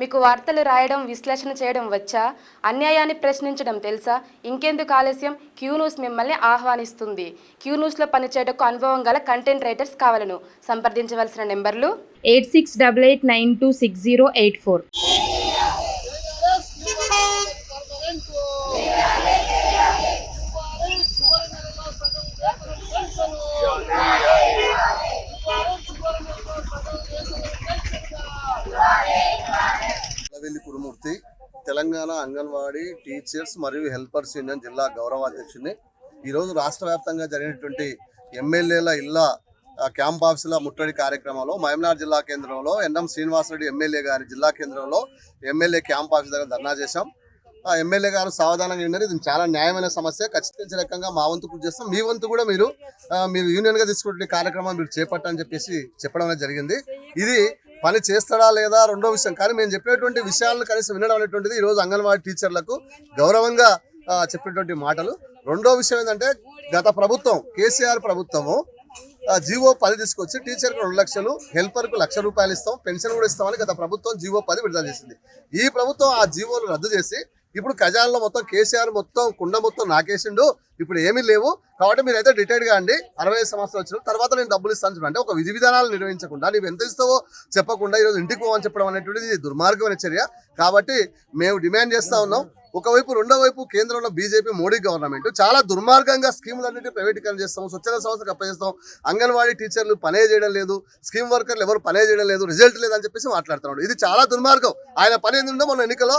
మీకు వార్తలు రాయడం, విశ్లేషణ చేయడం వచ్చా? అన్యాయాన్ని ప్రశ్నించడం తెలుసా? ఇంకెందుకు ఆలస్యం? క్యూ న్యూస్ మిమ్మల్ని ఆహ్వానిస్తుంది. క్యూ న్యూస్లో పనిచేయటకు అనుభవం గల కంటెంట్ రైటర్స్ కావాలను. సంప్రదించవలసిన నెంబర్లు 8688926084. కురుమూర్తి తెలంగాణ అంగన్వాడీ టీచర్స్ మరియు హెల్పర్స్ యూనియన్ జిల్లా గౌరవ అధ్యక్షుడిని. ఈరోజు రాష్ట్ర వ్యాప్తంగా జరిగినటువంటి ఎమ్మెల్యేల ఇళ్ల క్యాంప్ ఆఫీసుల ముట్టడి కార్యక్రమంలో మహబూబ్నగర్ జిల్లా కేంద్రంలో ఎన్ఎం శ్రీనివాసరెడ్డి ఎమ్మెల్యే గారి జిల్లా కేంద్రంలో ఎమ్మెల్యే క్యాంప్ ఆఫీస్ దగ్గర ధర్నా చేశాం. ఎమ్మెల్యే గారు సావధానంగా ఉన్నారు. ఇది చాలా న్యాయమైన సమస్య. ఖచ్చితంగా రకంగా మా వంతు కృషి చేస్తాం. మీ వంతు కూడా మీరు యూనియన్గా తీసుకునే కార్యక్రమం మీరు చేపట్టని చెప్పేసి చెప్పడం అనేది జరిగింది. ఇది పని చేస్తాడా లేదా రెండో విషయం, కానీ మేము చెప్పేటువంటి విషయాలను కనీసం వినడం అనేటువంటిది ఈరోజు అంగన్వాడీ టీచర్లకు గౌరవంగా చెప్పేటువంటి మాటలు. రెండో విషయం ఏంటంటే, గత ప్రభుత్వం కేసీఆర్ ప్రభుత్వము జీవో 10 తీసుకొచ్చి టీచర్కు 2 లక్షలు, హెల్పర్కు ₹1,00,000 ఇస్తాం, పెన్షన్ కూడా ఇస్తామని గత ప్రభుత్వం జీవో 10 విడుదల చేసింది. ఈ ప్రభుత్వం ఆ జీవోలు రద్దు చేసి ఇప్పుడు ఖజానాలో మొత్తం కేసీఆర్ మొత్తం కుండ మొత్తం నాకేసిండు, ఇప్పుడు ఏమీ లేవు కాబట్టి మీరైతే రిటైర్డ్ కాండి, 65 సంవత్సరాలు వచ్చిన తర్వాత నేను డబ్బులు ఇస్తాను. అంటే ఒక విధి విధానాలు నిర్వహించకుండా నువ్వు ఎంత ఇస్తావో చెప్పకుండా ఈరోజు ఇంటికి పోవని చెప్పడం అనేటువంటిది దుర్మార్గమైన చర్య. కాబట్టి మేము డిమాండ్ చేస్తూ ఉన్నాం. ఒకవైపు రెండో వైపు కేంద్రంలో బీజేపీ మోడీ గవర్నమెంట్ చాలా దుర్మార్గంగా స్కీములన్నింటినీ ప్రైవేటీకరణ చేస్తాం, స్వచ్ఛంద సంస్థకు అప్పచేస్తాం, అంగన్వాడీ టీచర్లు పనే చేయడం లేదు, స్కీమ్ వర్కర్లు ఎవరు పనే చేయడం లేదు, రిజల్ట్ లేదని చెప్పేసి మాట్లాడుతున్నాడు. ఇది చాలా దుర్మార్గం. ఆయన పని ఏంటంటే మొన్న ఎన్నికల్లో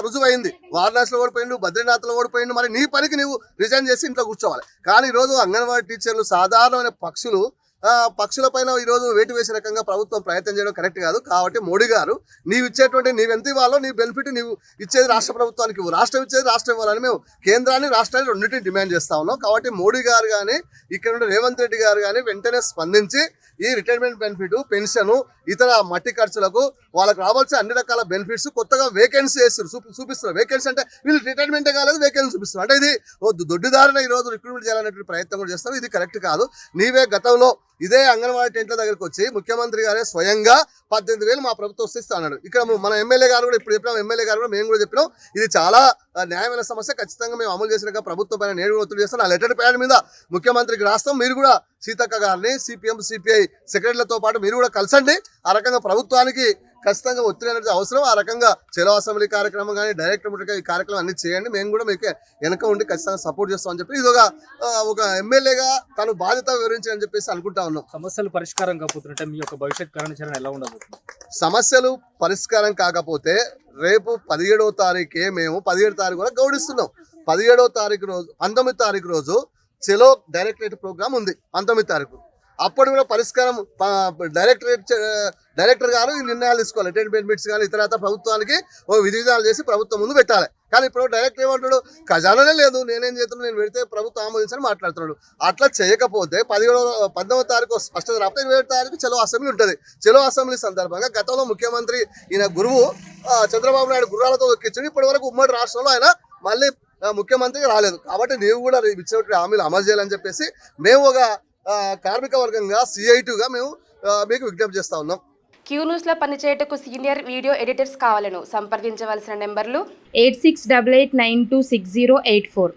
రుజువైంది. వారణాసిలో ఓడిపోయిండు, బద్రీనాథ్లో ఓడిపోయిండు. మరి నీ పనికి నీవు రిజైన్ చేసి ఇంట్లో కూర్చోవాలి. కానీ ఈరోజు అంగన్వాడీ టీచర్లు సాధారణమైన పక్షుల పైన ఈరోజు వేటు వేసే రకంగా ప్రభుత్వం ప్రయత్నం చేయడం కరెక్ట్ కాదు. కాబట్టి మోడీ గారు నీవు ఇచ్చేటువంటి నీవెంత ఇవ్వాలో నీ బెనిఫిట్ నీవు ఇచ్చేది రాష్ట్ర ప్రభుత్వానికి ఇవ్వు, రాష్ట్రం ఇచ్చేది రాష్ట్రం ఇవ్వాలని మేము కేంద్రాన్ని రాష్ట్రాన్ని రెండింటిని డిమాండ్ చేస్తా ఉన్నాం. కాబట్టి మోడీ గారు కానీ ఇక్కడ ఉండే రేవంత్ రెడ్డి గారు కానీ వెంటనే స్పందించి ఈ రిటైర్మెంట్ బెనిఫిట్, పెన్షన్, ఇతర మట్టి ఖర్చులకు వాళ్ళకి రావాల్సిన అన్ని రకాల బెనిఫిట్స్ కొత్తగా వేకెన్సీ చూపిస్తున్నారు. వేకెన్సీ అంటే వీళ్ళు రిటైర్మెంటే కాలేదు, వేకెన్సీ చూపిస్తున్నారు. అంటే ఇది దొడ్డిదారిన ఈరోజు రిక్రూట్మెంట్ చేయాలనేటువంటి ప్రయత్నం కూడా చేస్తారు. ఇది కరెక్ట్ కాదు. నీవే గతంలో ఇదే అంగన్వాడీ టెంట్ల దగ్గరికి వచ్చి ముఖ్యమంత్రి గారే స్వయంగా 18,000 మా ప్రభుత్వం వస్తే అన్నాడు. ఇక్కడ మన ఎమ్మెల్యే గారు కూడా ఇప్పుడు చెప్పినాం, ఎమ్మెల్యే గారు కూడా మేము కూడా చెప్పినాం. ఇది చాలా న్యాయమైన సమస్య. ఖచ్చితంగా మేము అమలు చేసినాక ప్రభుత్వం పైన నేడు ఒత్తిడి చేస్తాం. ఆ లెటర్ ప్యాడ్ మీద ముఖ్యమంత్రికి రాస్తాం. మీరు కూడా సీతక్క గారిని, సిపిఎం సిపిఐ సెక్రటరీలతో పాటు మీరు కూడా కలిసండి. ఆ రకంగా ప్రభుత్వానికి ఖచ్చితంగా ఒత్తిడి అనేది అవసరం. ఆ రకంగా చెలో అసెంబ్లీ కార్యక్రమం కానీ డైరెక్ట్ ఈ కార్యక్రమం అన్ని చేయండి. మేము కూడా మీకు వెనక ఉండి ఖచ్చితంగా సపోర్ట్ చేస్తామని చెప్పి ఇది ఒక ఎమ్మెల్యేగా తను బాధ్యత వివరించాలని చెప్పేసి అనుకుంటా ఉన్నాం. సమస్యలు పరిష్కారం కాకపోతుంటే మీ యొక్క భవిష్యత్ కార్యాచరణ ఎలా ఉండబోతుంది? సమస్యలు పరిష్కారం కాకపోతే రేపు 17వ తారీఖే మేము 17వ తారీఖు కూడా గౌరవిస్తున్నాం. 17వ తారీఖు రోజు 19వ తారీఖు రోజు చెలో డైరెక్టరేట్ ప్రోగ్రామ్ ఉంది. 19వ తారీఖు అప్పుడు కూడా పరిష్కారం డైరెక్టర్ గారు ఈ నిర్ణయాలు తీసుకోవాలి. రిటైర్మెంట్ బెనిఫిట్స్ కానీ ఇతర ప్రభుత్వానికి ఓ విధి విధానాలు చేసి ప్రభుత్వం ముందు పెట్టాలి. కానీ ఇప్పుడు డైరెక్టర్ ఏమంటాడు, ఖజానానే లేదు, నేనేం చేస్తున్నాను, నేను పెడితే ప్రభుత్వం ఆమోదించని మాట్లాడుతున్నాడు. అట్లా చేయకపోతే 19వ తారీఖు స్పష్టత రాకపోతే 27వ తారీఖు చెలో అసెంబ్లీ ఉంటుంది. చెలో అసెంబ్లీ సందర్భంగా గతంలో ముఖ్యమంత్రి ఈయన గురువు చంద్రబాబు నాయుడు గుర్రాలతో ఎక్కించాడు. ఇప్పటి వరకు ఉమ్మడి రాష్ట్రంలో ఆయన మళ్ళీ ముఖ్యమంత్రికి రాలేదు. కాబట్టి నీవు కూడా ఇచ్చినటువంటి హామీలు అమలు చేయాలని చెప్పేసి మేము ఒక కార్మిక వర్గంగా CITగా మేము మీకు విజ్ఞప్తి చేస్తా ఉన్నాం. క్యూ న్యూస్లో పనిచేయటకు సీనియర్ వీడియో ఎడిటర్స్ కావాలను. సంప్రదించవలసిన నెంబర్లు 8688926084.